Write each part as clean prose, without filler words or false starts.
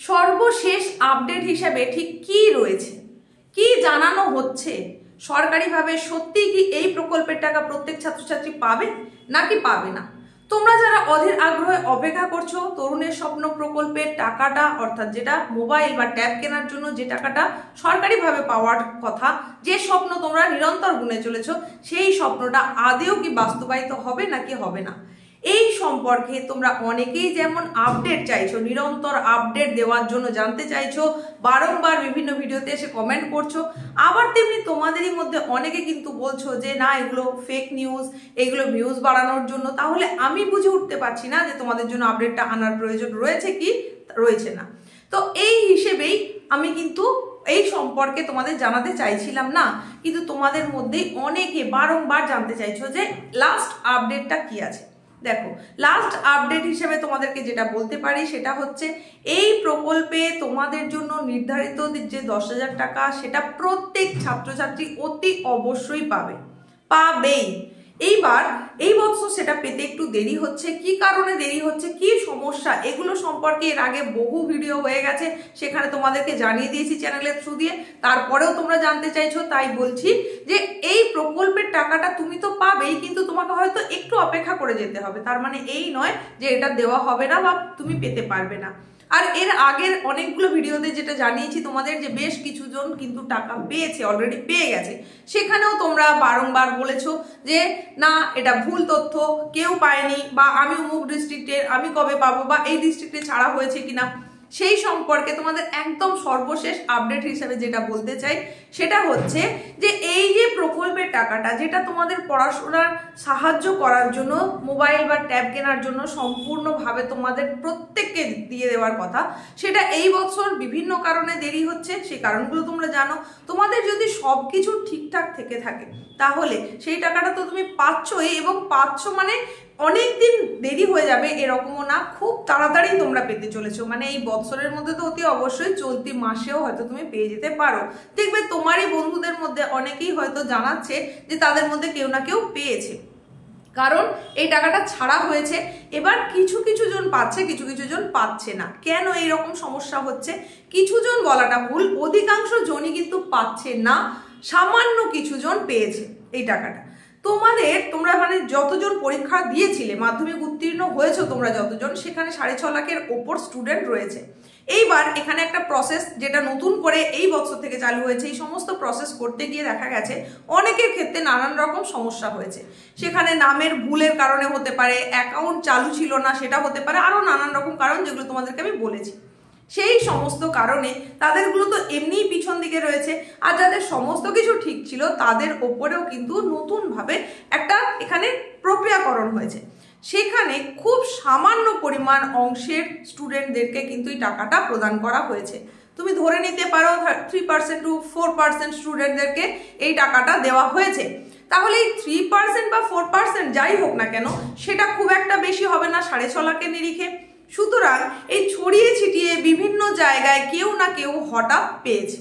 সর্বশেষ আপডেট হিসেবে ঠিক কি রয়েছে, কি জানানো হচ্ছে সরকারিভাবে? সত্যি কি এই প্রকল্পের টাকা প্রত্যেক ছাত্রছাত্রী পাবে নাকি পাবে না? তোমরা যারা অধীর আগ্রহে অপেক্ষা করছো তরুণের স্বপ্ন প্রকল্পের টাকাটা, অর্থাৎ যেটা মোবাইল বা ট্যাব কেনার জন্য যে টাকাটা সরকারিভাবে পাওয়ার কথা, যে স্বপ্ন তোমরা নিরন্তর গুনে চলেছো, সেই স্বপ্নটা আদেও কি বাস্তবায়িত হবে নাকি হবে না, এই সম্পর্কে তোমরা অনেকেই যেমন আপডেট চাইছো, নিরন্তর আপডেট দেওয়ার জন্য জানতে চাইছো, বারংবার বিভিন্ন ভিডিওতে এসে কমেন্ট করছো। আবার তেমনি তোমাদেরই মধ্যে অনেকে কিন্তু বলছো যে না, এগুলো ফেক নিউজ, এগুলো ভিউজ বাড়ানোর জন্য। তাহলে আমি বুঝে উঠতে পারছি না যে তোমাদের জন্য আপডেটটা আনার প্রয়োজন রয়েছে কি রয়েছে না। তো এই হিসেবেই আমি কিন্তু এই সম্পর্কে তোমাদের জানাতে চাইছিলাম না, কিন্তু তোমাদের মধ্যেই অনেকে বারংবার জানতে চাইছো যে লাস্ট আপডেটটা কি আছে। দেখো, লাস্ট আপডেট হিসেবে তোমাদেরকে যেটা বলতে পারি সেটা হচ্ছে, এই প্রকল্পে তোমাদের জন্য নির্ধারিত যে 10,000 টাকা, সেটা প্রত্যেক ছাত্রছাত্রী অতি অবশ্যই পাবেই। এইবার এই বছর সেটা পেতে একটু দেরি হচ্ছে। কি কারণে দেরি হচ্ছে, কি সমস্যা, এগুলো সম্পর্কে এর আগে বহু ভিডিও হয়ে গেছে, সেখানে তোমাদেরকে জানিয়ে দিয়েছি চ্যানেলের থ্রু দিয়ে। তারপরেও তোমরা জানতে চাইছো, তাই বলছি যে এই প্রকল্পের টাকাটা তুমি তো পাবেই, কিন্তু তোমাকে হয়তো একটু অপেক্ষা করে যেতে হবে। তার মানে এই নয় যে এটা দেওয়া হবে না বা তুমি পেতে পারবে না। আর এর আগের অনেকগুলো ভিডিওতে যেটা জানিয়েছি তোমাদের, যে বেশ কিছু জন কিন্তু টাকা পেয়েছে, অলরেডি পেয়ে গেছে। সেখানেও তোমরা বারংবার বলেছো যে না, এটা ভুল তথ্য, কেউ পায়নি, বা আমি অমুক ডিস্ট্রিক্টের, আমি কবে পাবো, বা এই ডিস্ট্রিক্টে ছাড়া হয়েছে কিনা। সেই সম্পর্কে তোমাদের একদম সর্বশেষ আপডেট হিসেবে যেটা বলতে চাই সেটা হচ্ছে যে এই যে প্রকল্পের টাকাটা, যেটা তোমাদের পড়াশোনার সাহায্য করার জন্য, মোবাইল বা ট্যাব কেনার জন্য সম্পূর্ণভাবে তোমাদের প্রত্যেককে দিয়ে দেওয়ার কথা, সেটা এই বছর বিভিন্ন কারণে দেরি হচ্ছে। সেই কারণগুলো তোমরা জানো। তোমাদের যদি সবকিছু ঠিকঠাক থেকে থাকে তাহলে সেই টাকাটা তো তুমি পাচ্ছই, এবং পাচ্ছ মানে অনেক দিন দেরি হয়ে যাবে এরকমও না, খুব তাড়াতাড়ি তোমরা পেতে চলেছো। মানে এই বছরের মধ্যে তো অতি অবশ্যই চলতি মাসেও হয়তো তুমি পেয়ে যেতে পারো। দেখবে তোমারই বন্ধুদের মধ্যে অনেকেই হয়তো জানাচ্ছে যে তাদের মধ্যে কেউ না কেউ পেয়েছে, কারণ এই টাকাটা ছাড়া হয়েছে। এবার কিছু কিছু জন পাচ্ছে, কিছু কিছু জন পাচ্ছে না। কেন এইরকম সমস্যা হচ্ছে? কিছু জন বলাটা ভুল, অধিকাংশ জনই কিন্তু পাচ্ছে না, সামান্য কিছু জন পেয়েছে এই টাকাটা। তোমরা মানে যতজন পরীক্ষা দিয়েছিলে, মাধ্যমিক উত্তীর্ণ হয়েছো তোমরা যতজন, সেখানে 6.5 লাখের ওপর স্টুডেন্ট রয়েছে। এইবার এখানে একটা প্রসেস যেটা নতুন করে এই বছর থেকে চালু হয়েছে, এই সমস্ত প্রসেস করতে গিয়ে দেখা গেছে অনেকের ক্ষেত্রে নানান রকম সমস্যা হয়েছে। সেখানে নামের ভুলের কারণে হতে পারে, অ্যাকাউন্ট চালু ছিল না সেটা হতে পারে, আরো নানান রকম কারণ যেগুলো তোমাদেরকে আমি বলেছি। সেই সমস্ত কারণে তাদেরগুলো তো এমনিই পিছন দিকে রয়েছে, আর যাদের সমস্ত কিছু ঠিক ছিল তাদের ওপরেও কিন্তু নতুনভাবে একটা এখানে প্রক্রিয়াকরণ হয়েছে। সেখানে খুব সামান্য পরিমাণ অংশের স্টুডেন্টদেরকে কিন্তু এই টাকাটা প্রদান করা হয়েছে। তুমি ধরে নিতে পারো 3% to 4% স্টুডেন্টদেরকে এই টাকাটা দেওয়া হয়েছে। তাহলে এই 3% বা 4% যাই হোক না কেন, সেটা খুব একটা বেশি হবে না 6.5 লাখের নিরিখে। সুতরাং এই ছড়িয়ে ছিটিয়ে বিভিন্ন জায়গায় কেউ না কেউ হঠাৎ পেয়েছে,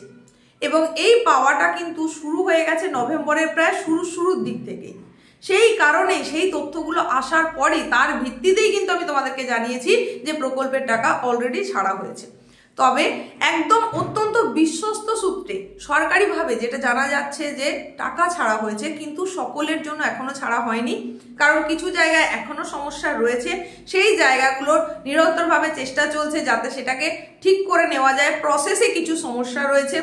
এবং এই পাওয়াটা কিন্তু শুরু হয়ে গেছে নভেম্বরের প্রায় শুরুর দিক থেকেই। সেই কারণে সেই তথ্যগুলো আসার পরই, তার ভিত্তিতেই কিন্তু আমি তোমাদেরকে জানিয়েছি যে প্রকল্পের টাকা অলরেডি ছাড়া হয়েছে। তবে একদম অত্যন্ত বিশ্বস্ত সূত্রে সরকারিভাবে যেটা জানা যাচ্ছে যে টাকা ছাড়া হয়েছে, কিন্তু সকলের জন্য এখনো ছাড়া হয়নি, কারণ কিছু জায়গায় এখনো সমস্যা রয়েছে। সেই জায়গাগুলোর নিরন্তরভাবে চেষ্টা চলছে যাতে সেটাকে ঠিক করে নেওয়া যায়। প্রসেসে কিছু সমস্যা রয়েছে,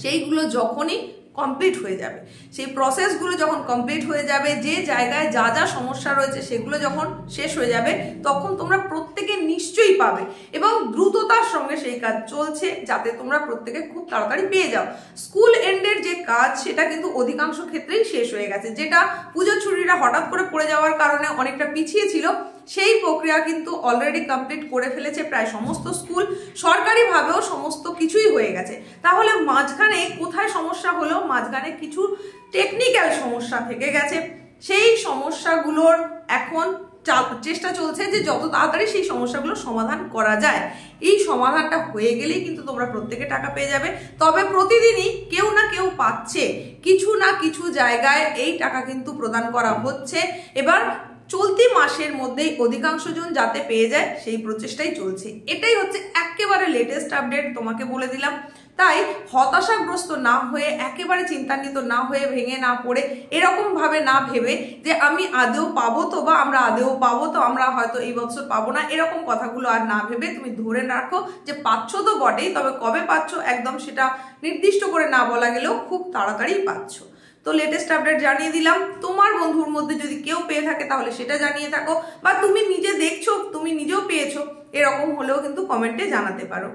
সেইগুলো যখনই কমপ্লিট হয়ে যাবে, সেই প্রসেসগুলো যখন কমপ্লিট হয়ে যাবে, যে জায়গায় যা যা সমস্যা রয়েছে সেগুলো যখন শেষ হয়ে যাবে, তখন তোমরা প্রত্যেকে নিশ্চয়ই পাবে, এবং দ্রুততার সঙ্গে সেই কাজ চলছে যাতে তোমরা প্রত্যেকে খুব তাড়াতাড়ি পেয়ে যাও। স্কুল এন্ডের যে কাজ সেটা কিন্তু অধিকাংশ ক্ষেত্রেই শেষ হয়ে গেছে, যেটা পুজোর ছুটিটা হঠাৎ করে পড়ে যাওয়ার কারণে অনেকটা পিছিয়ে ছিল, সেই প্রক্রিয়া কিন্তু অলরেডি কমপ্লিট করে ফেলেছে প্রায় সমস্ত স্কুল। সরকারিভাবেও সমস্ত কিছুই হয়ে গেছে। তাহলে মাঝখানে কোথায় সমস্যা হলো? মাঝখানে কিছু টেকনিক্যাল সমস্যা থেকে গেছে। সেই সমস্যাগুলোর এখন চেষ্টা চলছে যে যত তাড়াতাড়ি সেই সমস্যাগুলো সমাধান করা যায়। এই সমাধানটা হয়ে গেলেই কিন্তু তোমরা প্রত্যেকে টাকা পেয়ে যাবে। তবে প্রতিদিনই কেউ না কেউ পাচ্ছে, কিছু না কিছু জায়গায় এই টাকা কিন্তু প্রদান করা হচ্ছে। এবার চলতি মাসের মধ্যেই অধিকাংশ জন যাতে পেয়ে যায় সেই প্রচেষ্টাই চলছে। এটাই হচ্ছে একেবারে লেটেস্ট আপডেট, তোমাকে বলে দিলাম। তাই হতাশাগ্রস্ত না হয়ে, একেবারে চিন্তান্বিত না হয়ে, ভেঙে না পড়ে, এরকম ভাবে না ভেবে যে আমি আদেও পাবো তো, বা আমরা আদেও পাবো তো, আমরা হয়তো এই বছর পাবো না, এরকম কথাগুলো আর না ভেবে তুমি ধরে রাখো যে পাচ্ছ তো বটেই, তবে কবে পাচ্ছ একদম সেটা নির্দিষ্ট করে না বলা গেলেও খুব তাড়াতাড়ি পাচ্ছ। তো লেটেস্ট আপডেট জানিয়ে দিলাম। তোমার বন্ধুর মধ্যে যদি কেউ পেয়ে থাকে তাহলে সেটা জানিয়ে থাকো, বা তুমি নিজে দেখছো, তুমি নিজেও পেয়েছো, এরকম হলেও কিন্তু কমেন্টে জানাতে পারো।